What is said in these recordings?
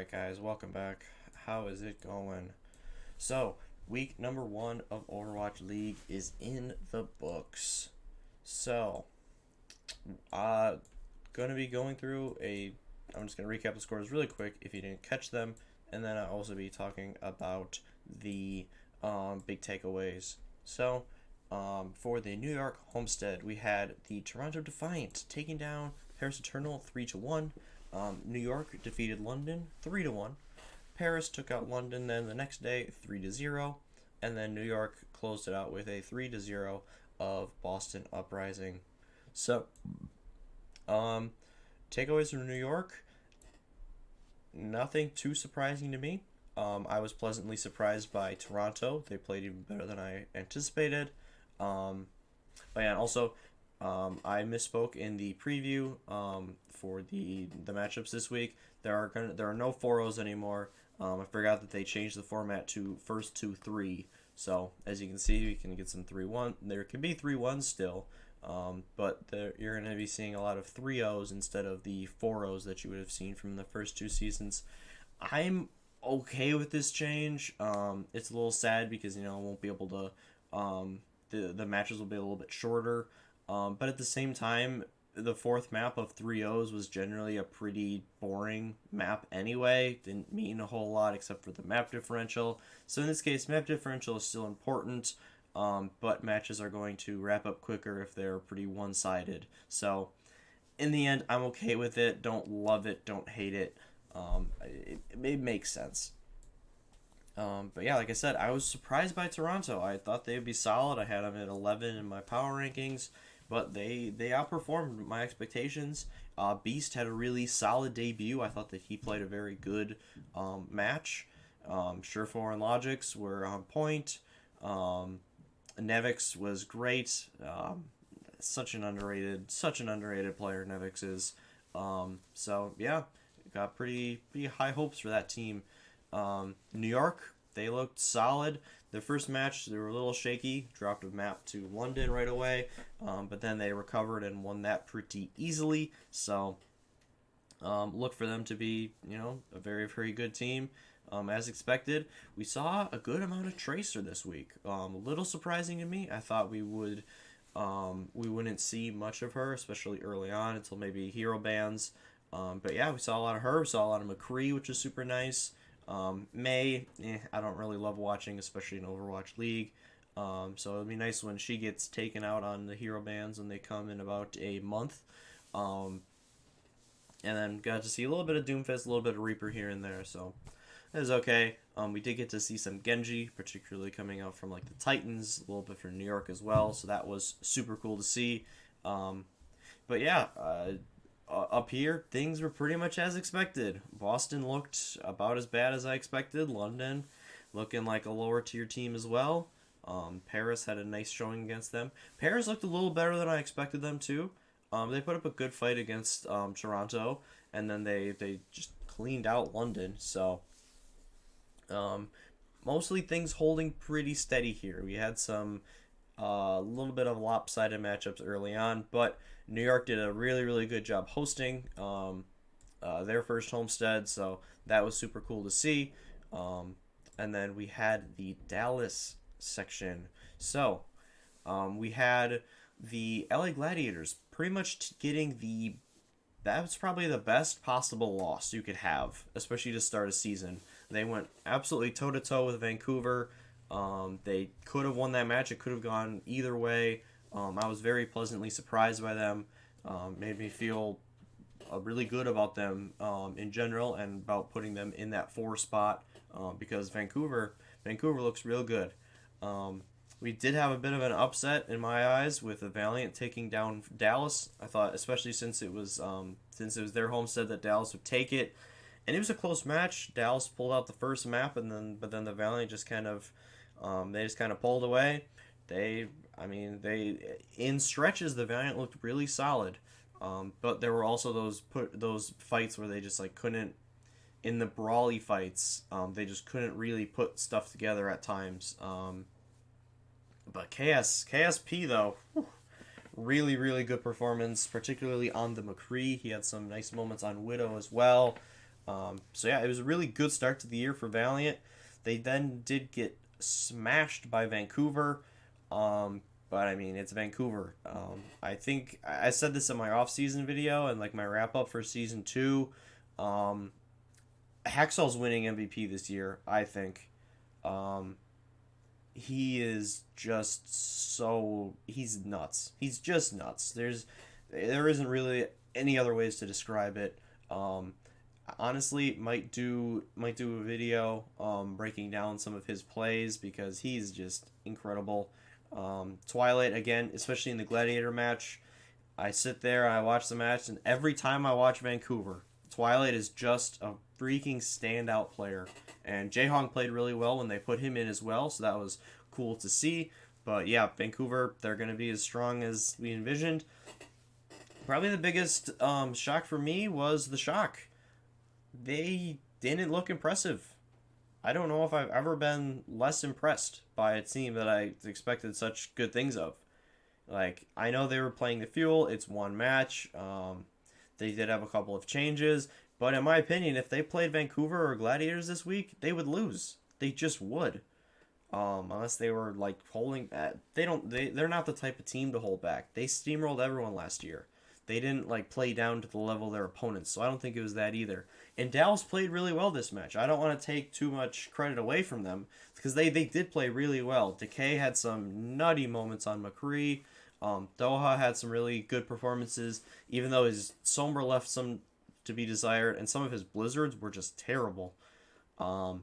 Alright guys, welcome back. How is it going? So, week number 1 of Overwatch League is in the books. So, uh, gonna be going through I'm just gonna recap the scores really quick if you didn't catch them, and then I'll also be talking about the big takeaways. So, for the New York Homestead, we had the Toronto Defiant taking down Paris Eternal 3-1. New York defeated London 3-1. Paris took out London then the next day 3-0, and then New York closed it out with a 3-0 of Boston Uprising. So, takeaways from New York, nothing too surprising to me. I was pleasantly surprised by Toronto. They played even better than I anticipated. But yeah, and also, I misspoke in the preview for the matchups this week. There are no 4-0s anymore. I forgot that they changed the format to first 2-3. So as you can see, you can get some 3-1. There can be 3-1s still, but you're going to be seeing a lot of 3-0s instead of the 4-0s that you would have seen from the first two seasons. I'm okay with this change. It's a little sad because I won't be able to. The matches will be a little bit shorter. But at the same time, the fourth map of 3-0s was generally a pretty boring map anyway. Didn't mean a whole lot except for the map differential. So in this case, map differential is still important, but matches are going to wrap up quicker if they're pretty one-sided. So in the end, I'm okay with it. Don't love it, don't hate it. It makes sense. But yeah, like I said, I was surprised by Toronto. I thought they'd be solid. I had them at 11 in my power rankings, but they outperformed my expectations. Beast had a really solid debut. I thought that he played a very good match. Surefour and Logics were on point. Nevix was great. Such an underrated player Nevix is. So yeah, got pretty high hopes for that team. New York, they looked solid. Their first match, they were a little shaky. Dropped a map to London right away, but then they recovered and won that pretty easily. So look for them to be, a very, very good team. As expected, we saw a good amount of Tracer this week. A little surprising to me. I thought we wouldn't see much of her, especially early on, until maybe hero bans. But yeah, we saw a lot of her. We saw a lot of McCree, which is super nice. May, I don't really love watching, especially in Overwatch League. So it'll be nice when she gets taken out on the hero bans when they come in about a month. And then got to see a little bit of Doomfist, a little bit of Reaper here and there. So it was okay. We did get to see some Genji, particularly coming out from like the Titans, a little bit from New York as well. So that was super cool to see. But yeah, up here, things were pretty much as expected. Boston looked about as bad as I expected. London looking like a lower tier team as well. Paris had a nice showing against them. Paris looked a little better than I expected them to. They put up a good fight against Toronto, and then they just cleaned out London. So mostly things holding pretty steady here. We had some a little bit of lopsided matchups early on, but New York did a really, really good job hosting their first homestead, so that was super cool to see. And then we had the Dallas section. So we had the LA Gladiators pretty much getting that was probably the best possible loss you could have, especially to start a season. They went absolutely toe-to-toe with Vancouver. They could have won that match. It could have gone either way. I was very pleasantly surprised by them. Made me feel really good about them in general and about putting them in that 4 spot because Vancouver looks real good. We did have a bit of an upset in my eyes with the Valiant taking down Dallas. I thought, especially since it was their homestead, that Dallas would take it, and it was a close match. Dallas pulled out the first map, but then the Valiant just kind of pulled away. They in stretches the Valiant looked really solid, but there were also those fights where they just couldn't, in the brawly fights, they just couldn't really put stuff together at times. But KSP though, really, really good performance, particularly on the McCree. He had some nice moments on Widow as well. So yeah, it was a really good start to the year for Valiant. They then did get smashed by Vancouver. But I mean, it's Vancouver. I think I said this in my off-season video and like my wrap-up for season 2. Um, Hacksaw's winning MVP this year, I think. Um, he is just so he's nuts. He's just nuts. There isn't really any other ways to describe it. Um, Honestly, might do a video breaking down some of his plays because he's just incredible. Twilight again, especially in the Gladiator match. I sit there, I watch the match, and every time I watch Vancouver, Twilight is just a freaking standout player. And Jaehong played really well when they put him in as well, so that was cool to see. But yeah, Vancouver, they're going to be as strong as we envisioned. Probably the biggest shock for me was the shock. They didn't look impressive. I don't know if I've ever been less impressed by a team that I expected such good things of. Like, I know they were playing the Fuel. It's one match. They did have a couple of changes. But in my opinion, if they played Vancouver or Gladiators this week, they would lose. They just would. Unless they were, like, holding... they're not the type of team to hold back. They steamrolled everyone last year. They didn't, like, play down to the level of their opponents. So I don't think it was that either. And Dallas played really well this match. I don't want to take too much credit away from them because they did play really well. Decay had some nutty moments on McCree. Doha had some really good performances, even though his Sombra left some to be desired, and some of his blizzards were just terrible. But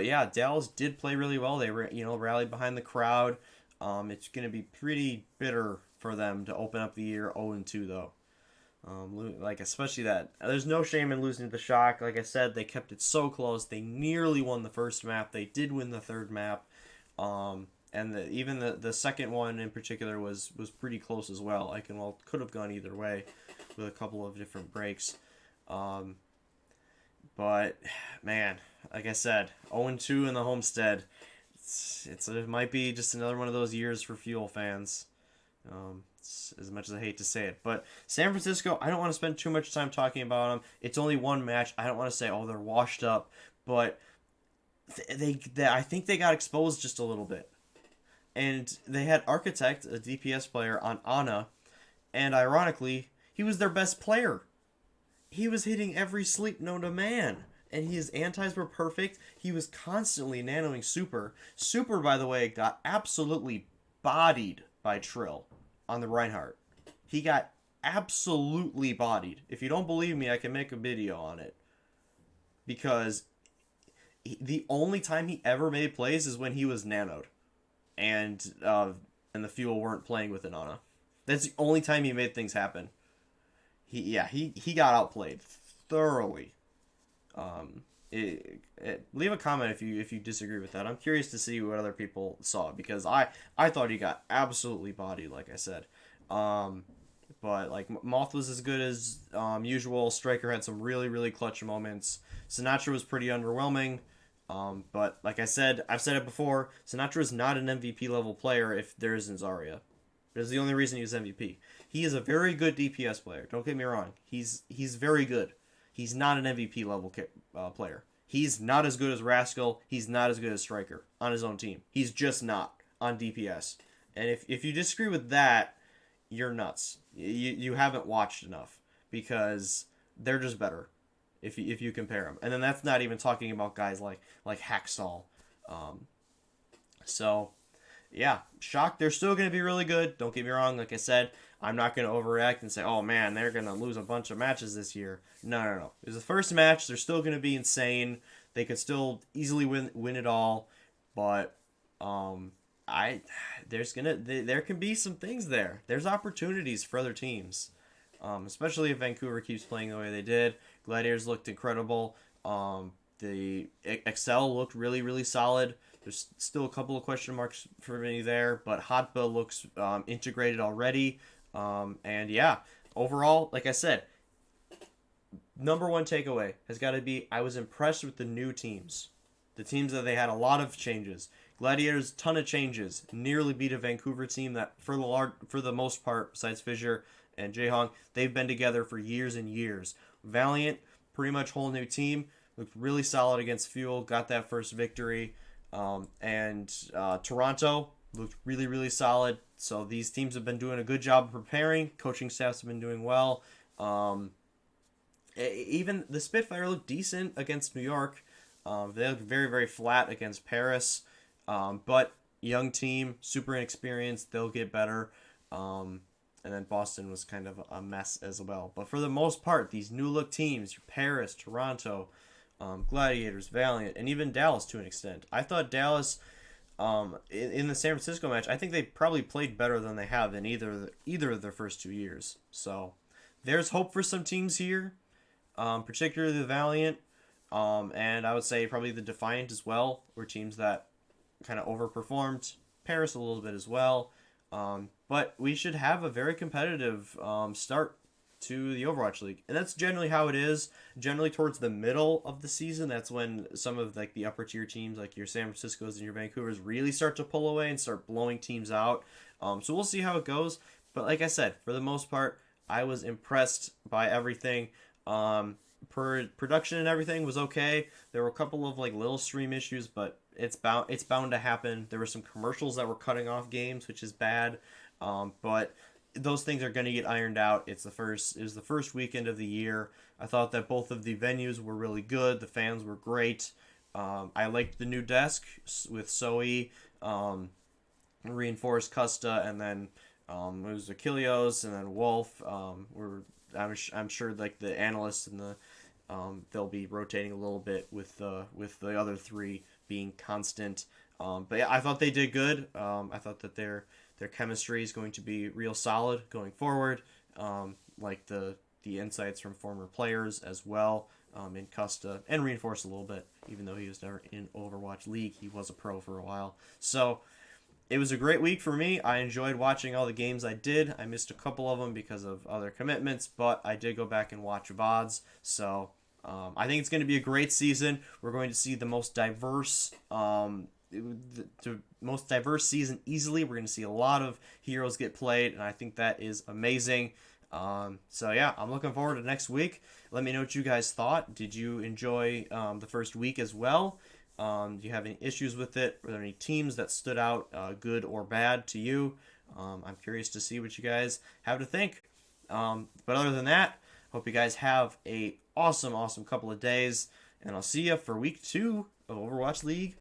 yeah, Dallas did play really well. They rallied behind the crowd. It's going to be pretty bitter for them to open up the year 0-2 though. Like especially that there's no shame in losing to the Shock. Like I said, they kept it so close. They nearly won the first map. They did win the third map. And even the second one in particular was pretty close as well. Could have gone either way with a couple of different breaks. But man, like I said, 0-2 in the Homestead. It might be just another one of those years for Fuel fans. As much as I hate to say it, but San Francisco, I don't want to spend too much time talking about them. It's only one match. I don't want to say, oh, they're washed up, but I think they got exposed just a little bit. And they had Architect, a DPS player, on Ana, and ironically, he was their best player. He was hitting every sleep known to man, and his antis were perfect. He was constantly nanoing Super. Super, by the way, got absolutely bodied by Trill on the Reinhardt. He got absolutely bodied. If you don't believe me, I can make a video on it. Because the only time he ever made plays is when he was nanoed. And the Fuel weren't playing with Inanna. That's the only time he made things happen. He got outplayed thoroughly. Leave a comment if you disagree with that. I'm curious to see what other people saw because I thought he got absolutely bodied, like I said. But like Moth was as good as usual. Striker had some really really clutch moments. Sinatra was pretty underwhelming. But like I said, I've said it before. Sinatra is not an MVP level player if there isn't Zarya. That's the only reason he's MVP. He is a very good DPS player. Don't get me wrong. He's very good. He's not an MVP level player. He's not as good as Rascal. He's not as good as Striker on his own team. He's just not on DPS. And if you disagree with that, you're nuts. You haven't watched enough because they're just better if you compare them. And then that's not even talking about guys like Hackstall. So yeah, Shock, they're still going to be really good. Don't get me wrong. Like I said, I'm not going to overreact and say, oh man, they're going to lose a bunch of matches this year. No. It was the first match. They're still going to be insane. They could still easily win it all. But there can be some things there. There's opportunities for other teams. Especially if Vancouver keeps playing the way they did. Gladiators looked incredible. The Excel looked really, really solid. There's still a couple of question marks for me there, but Hotba looks integrated already. And yeah, overall, like I said, number one takeaway has got to be I was impressed with the new teams. The teams that they had a lot of changes. Gladiators, ton of changes. Nearly beat a Vancouver team that, for the most part, besides Fissure and Jaehong, they've been together for years and years. Valiant, pretty much whole new team. Looked really solid against Fuel. Got that first victory. And Toronto looked really, really solid. So these teams have been doing a good job of preparing. Coaching staffs have been doing well. Even the Spitfire looked decent against New York. They looked very, very flat against Paris. But young team, super inexperienced. They'll get better. And then Boston was kind of a mess as well. But for the most part, these new look teams, Paris, Toronto, Gladiators, Valiant, and even Dallas to an extent. I thought Dallas, in the San Francisco match, I think they probably played better than they have in either of their first 2 years. So there's hope for some teams here, particularly the Valiant, and I would say probably the Defiant as well, were teams that kind of overperformed. Paris a little bit as well. But we should have a very competitive start to the Overwatch League, and that's generally how it is. Generally towards the middle of the season, that's when some of like the upper tier teams, like your San Francisco's and your Vancouver's, really start to pull away and start blowing teams out. So we'll see how it goes. But like I said, for the most part, I was impressed by everything. Production and everything was okay. There were a couple of like little stream issues, but it's bound to happen. There were some commercials that were cutting off games, which is bad. But those things are going to get ironed out. It was the first weekend of the year. I thought that both of the venues were really good. The fans were great. I liked the new desk with Zoe, reinforced Custa, and then it was Achilleos, and then Wolf. I'm sure like the analysts and the they'll be rotating a little bit with the other three being constant. But yeah, I thought they did good. I thought that their chemistry is going to be real solid going forward. Like the insights from former players as well, in Custa, and reinforced a little bit, even though he was never in Overwatch League. He was a pro for a while. So it was a great week for me. I enjoyed watching all the games I did. I missed a couple of them because of other commitments, but I did go back and watch VODs. So I think it's going to be a great season. We're going to see the most diverse season easily. We're going to see a lot of heroes get played, and I think that is amazing. So yeah, I'm looking forward to next week. Let me know what you guys thought. Did you enjoy the first week as well? Do you have any issues with it? Were there any teams that stood out, good or bad to you? I'm curious to see what you guys have to think. But other than that, hope you guys have a awesome couple of days, and I'll see you for week 2 of Overwatch League